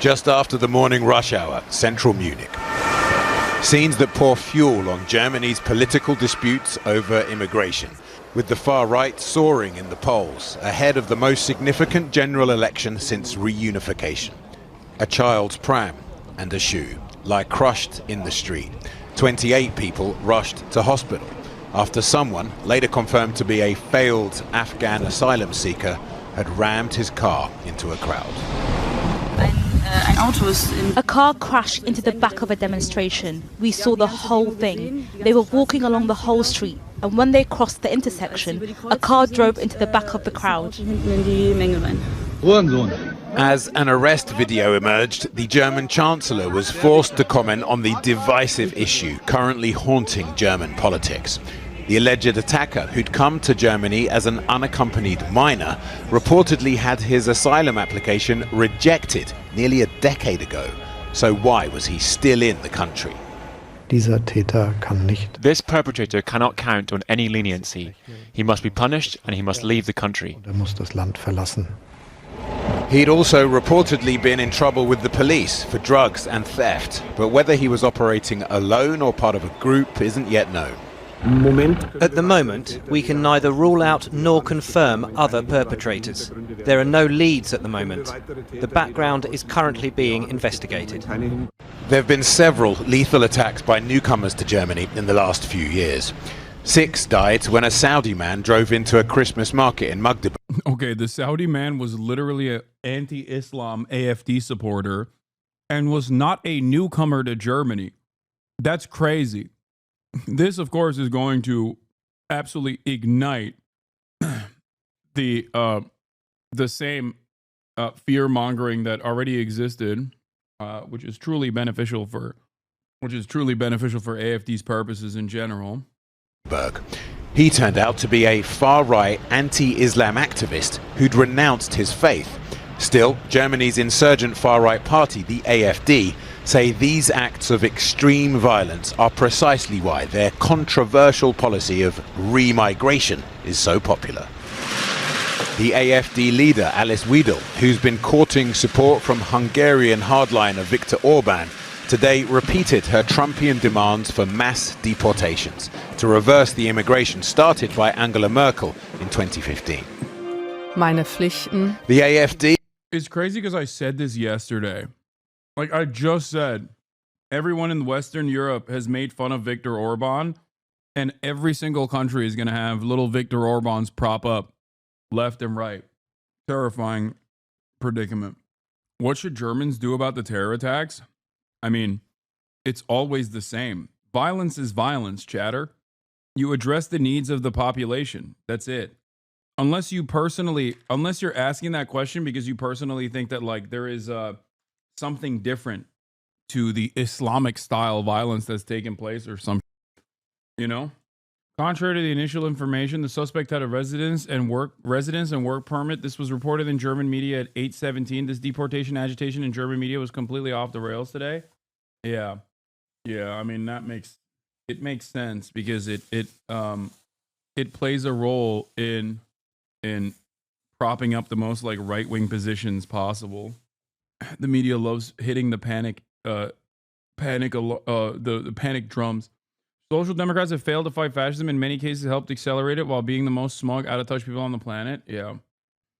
Just after the morning rush hour, central Munich. Scenes that pour fuel on Germany's political disputes over immigration, with the far right soaring in the polls, ahead of the most significant general election since reunification. A child's pram and a shoe lie crushed in the street. 28 people rushed to hospital after someone, later confirmed to be a failed Afghan asylum seeker, had rammed his car into a crowd. A car crashed into the back of a demonstration. We saw the whole thing. They were walking along the whole street, and when they crossed the intersection, a car drove into the back of the crowd. As an arrest video emerged, the German Chancellor was forced to comment on the divisive issue currently haunting German politics. The alleged attacker, who'd come to Germany as an unaccompanied minor, reportedly had his asylum application rejected nearly a decade ago. So why was he still in the country? This perpetrator cannot count on any leniency. He must be punished and he must leave the country. He'd also reportedly been in trouble with the police for drugs and theft, but whether he was operating alone or part of a group isn't yet known. At the moment, we can neither rule out nor confirm other perpetrators. There are no leads at the moment. The background is currently being investigated. There have been several lethal attacks by newcomers to Germany in the last few years. 6 died when a Saudi man drove into a Christmas market in Magdeburg. Okay, the Saudi man was literally an anti-Islam AfD supporter and was not a newcomer to Germany. That's crazy. This, of course, is going to absolutely ignite the same fear-mongering that already existed, which is truly beneficial for AfD's purposes in general. He turned out to be a far-right anti-Islam activist who'd renounced his faith. Still, Germany's insurgent far-right party, the AfD, say these acts of extreme violence are precisely why their controversial policy of re-migration is so popular. The AfD leader, Alice Weidel, who's been courting support from Hungarian hardliner Viktor Orban, today repeated her Trumpian demands for mass deportations to reverse the immigration started by Angela Merkel in 2015. Meine Pflichten. The AfD... It's crazy because I said this yesterday. Like I just said, everyone in Western Europe has made fun of Viktor Orban, and every single country is going to have little Viktor Orbans prop up left and right. Terrifying predicament. What should Germans do about the terror attacks? I mean, it's always the same. Violence is violence, chatter. You address the needs of the population. That's it. Unless you're asking that question because you personally think that like there is something different to the Islamic style violence that's taken place or some, you know? Contrary to the initial information, the suspect had a residence and work permit. This was reported in German media at 8:17. This deportation agitation in German media was completely off the rails today. Yeah. I mean, it makes sense because it plays a role in propping up the most like right-wing positions possible. The media loves hitting the panic drums. Social Democrats have failed to fight fascism. In many cases, helped accelerate it while being the most smug, out-of-touch people on the planet. Yeah.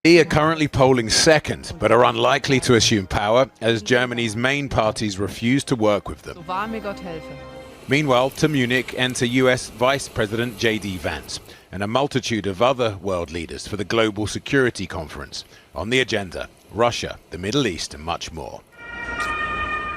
They are currently polling second, but are unlikely to assume power as Germany's main parties refuse to work with them. Meanwhile, to Munich enter US Vice President J.D. Vance and a multitude of other world leaders for the Global Security Conference. On the agenda, Russia, the Middle East, and much more.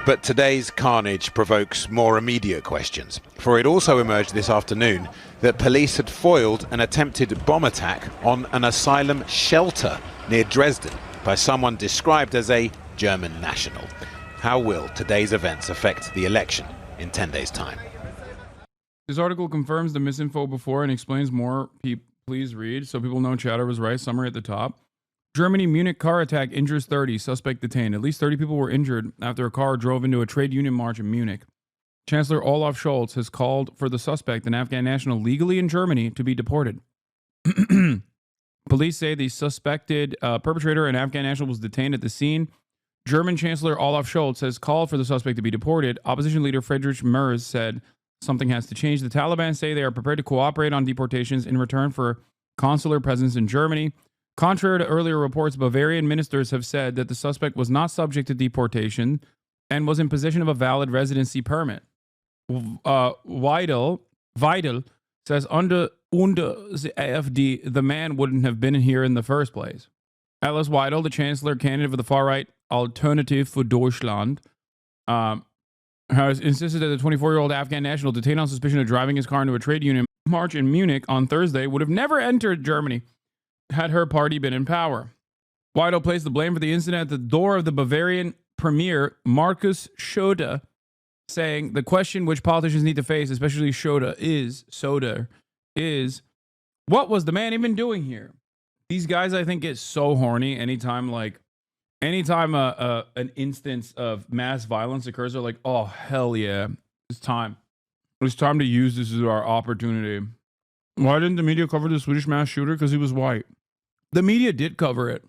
But today's carnage provokes more immediate questions, for it also emerged this afternoon that police had foiled an attempted bomb attack on an asylum shelter near Dresden by someone described as a German national. How will today's events affect the election in 10 days' time? This article confirms the misinfo before and explains more. Please read so people know chatter was right. Summary at the top. Germany, Munich car attack injures 30, suspect detained. At least 30 people were injured after a car drove into a trade union march in Munich. Chancellor Olaf Scholz has called for the suspect, an Afghan national legally in Germany, to be deported. Police say the suspected perpetrator, an Afghan national, was detained at the scene German Chancellor Olaf Scholz has called for the suspect to be deported. Opposition leader Friedrich Merz said something has to change. The Taliban say they are prepared to cooperate on deportations in return for consular presence in Germany. Contrary to earlier reports, Bavarian ministers have said that the suspect was not subject to deportation and was in possession of a valid residency permit. Weidel says under the AfD, the man wouldn't have been here in the first place. Alice Weidel, the chancellor candidate for the far-right Alternative for Deutschland, has insisted that the 24-year-old Afghan national detained on suspicion of driving his car into a trade union march in Munich on Thursday would have never entered Germany had her party been in power. Weidel placed the blame for the incident at the door of the Bavarian premier, Markus Söder, saying the question which politicians need to face, especially Söder, is what was the man even doing here? These guys, I think, get so horny anytime an instance of mass violence occurs. They're like, oh, hell yeah, it's time. It's time to use this as our opportunity. Why didn't the media cover the Swedish mass shooter? Because he was white. The media did cover it.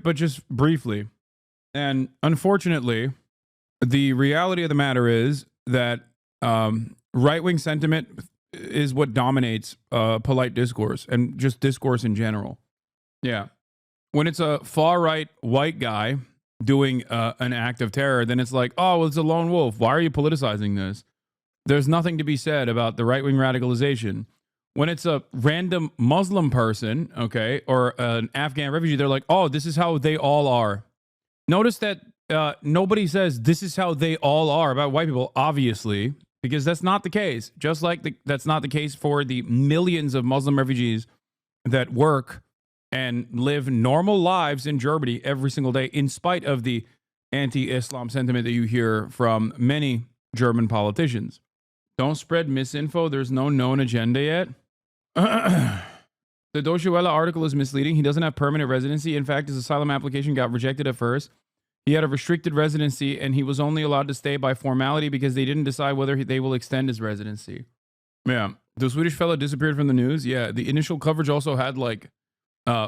But just briefly. And unfortunately, the reality of the matter is that right-wing sentiment is what dominates polite discourse and just discourse in general. Yeah. When it's a far-right white guy doing an act of terror, then it's like, oh, well, it's a lone wolf. Why are you politicizing this? There's nothing to be said about the right-wing radicalization. When it's a random Muslim person, okay, or an Afghan refugee, they're like, oh, this is how they all are. Notice that nobody says this is how they all are about white people, obviously, because that's not the case. Just like that's not the case for the millions of Muslim refugees that work and live normal lives in Germany every single day, in spite of the anti-Islam sentiment that you hear from many German politicians. Don't spread misinfo. There's no known agenda yet. The Deutsche Welle article is misleading. He doesn't have permanent residency. In fact, his asylum application got rejected at first. He had a restricted residency, and he was only allowed to stay by formality because they didn't decide whether they will extend his residency. Yeah. The Swedish fellow disappeared from the news. Yeah. The initial coverage also had like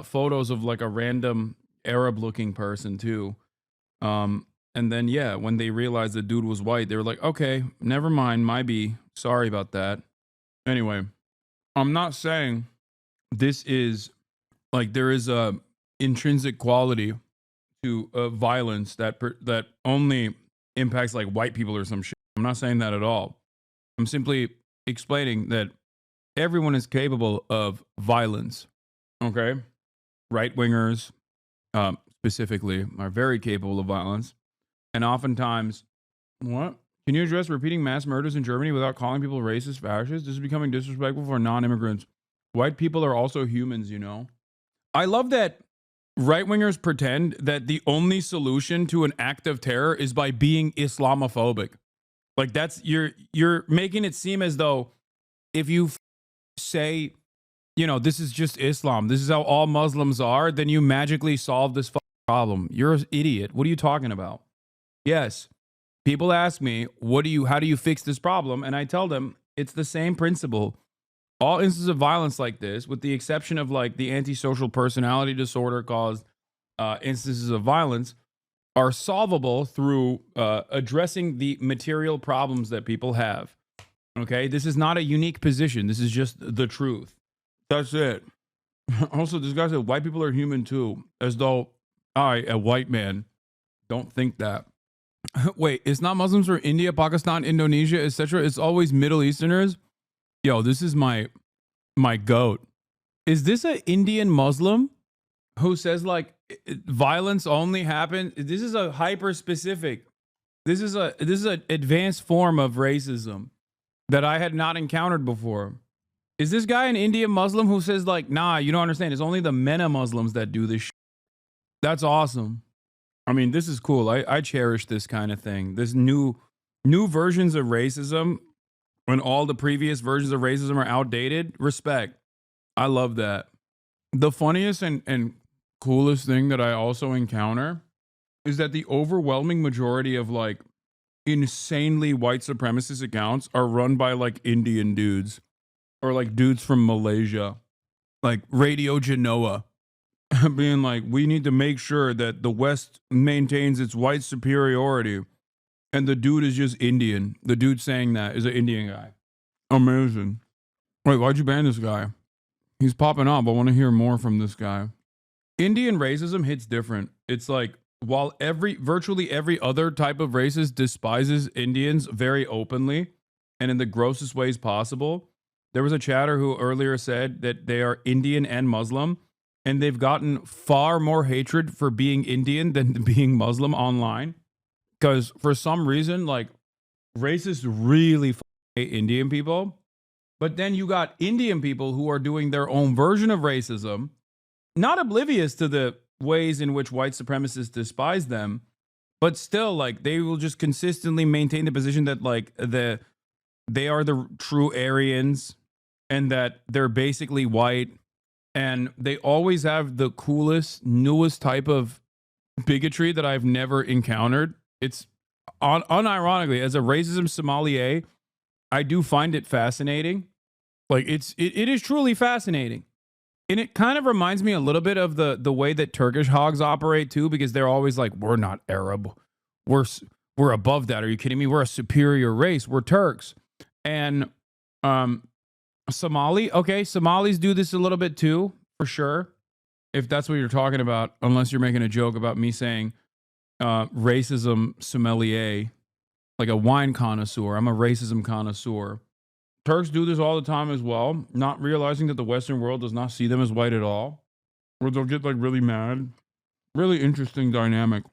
photos of like a random Arab-looking person too. And then, yeah, when they realized the dude was white, they were like, okay, never mind, my B. Sorry about that. Anyway, I'm not saying this is like there is a intrinsic quality to violence that only impacts like white people or some shit. I'm not saying that at all. I'm simply explaining that everyone is capable of violence. Okay? Right-wingers, specifically, are very capable of violence. And oftentimes, what? Can you address repeating mass murders in Germany without calling people racist, fascist? This is becoming disrespectful for non-immigrants. White people are also humans, you know? I love that right-wingers pretend that the only solution to an act of terror is by being Islamophobic. Like that's, you're making it seem as though if you say, you know, this is just Islam, this is how all Muslims are, then you magically solve this problem. You're an idiot. What are you talking about? Yes. People ask me, how do you fix this problem? And I tell them it's the same principle. All instances of violence like this, with the exception of like the antisocial personality disorder caused instances of violence, are solvable through addressing the material problems that people have. Okay? This is not a unique position. This is just the truth. That's it. Also, this guy said white people are human too, as though I, a white man, don't think that. Wait, it's not Muslims from India, Pakistan, Indonesia, etc. It's always Middle Easterners. Yo, this is my goat. Is this an Indian Muslim who says like violence only happens? This is a hyper specific. This is an advanced form of racism that I had not encountered before. Is this guy an Indian Muslim who says like, nah, you don't understand. It's only the MENA Muslims that do this shit. That's awesome. I mean, this is cool. I cherish this kind of thing. This new versions of racism when all the previous versions of racism are outdated. Respect. I love that. The funniest and coolest thing that I also encounter is that the overwhelming majority of like insanely white supremacist accounts are run by like Indian dudes or like dudes from Malaysia, like Radio Genoa. being like, we need to make sure that the West maintains its white superiority. And the dude is just Indian. The dude saying that is an Indian guy. Amazing. Wait, why'd you ban this guy? He's popping up. I want to hear more from this guy. Indian racism hits different. It's like, while virtually every other type of racist despises Indians very openly and in the grossest ways possible, there was a chatter who earlier said that they are Indian and Muslim, and they've gotten far more hatred for being Indian than being Muslim online. Because for some reason, like, racists really hate Indian people. But then you got Indian people who are doing their own version of racism, not oblivious to the ways in which white supremacists despise them, but still, like, they will just consistently maintain the position that, like, they are the true Aryans and that they're basically white, and they always have the coolest, newest type of bigotry that I've never encountered. It's unironically, as a racism sommelier, I do find it fascinating. Like, it is truly fascinating. And it kind of reminds me a little bit of the way that Turkish hogs operate too, because they're always like, we're not Arab. We're above that. Are you kidding me? We're a superior race. We're Turks. And Somalis do this a little bit too, for sure. If that's what you're talking about, unless you're making a joke about me saying racism sommelier, like a wine connoisseur. I'm a racism connoisseur. Turks do this all the time as well, not realizing that the Western world does not see them as white at all, or they'll get like really mad. Really interesting dynamic.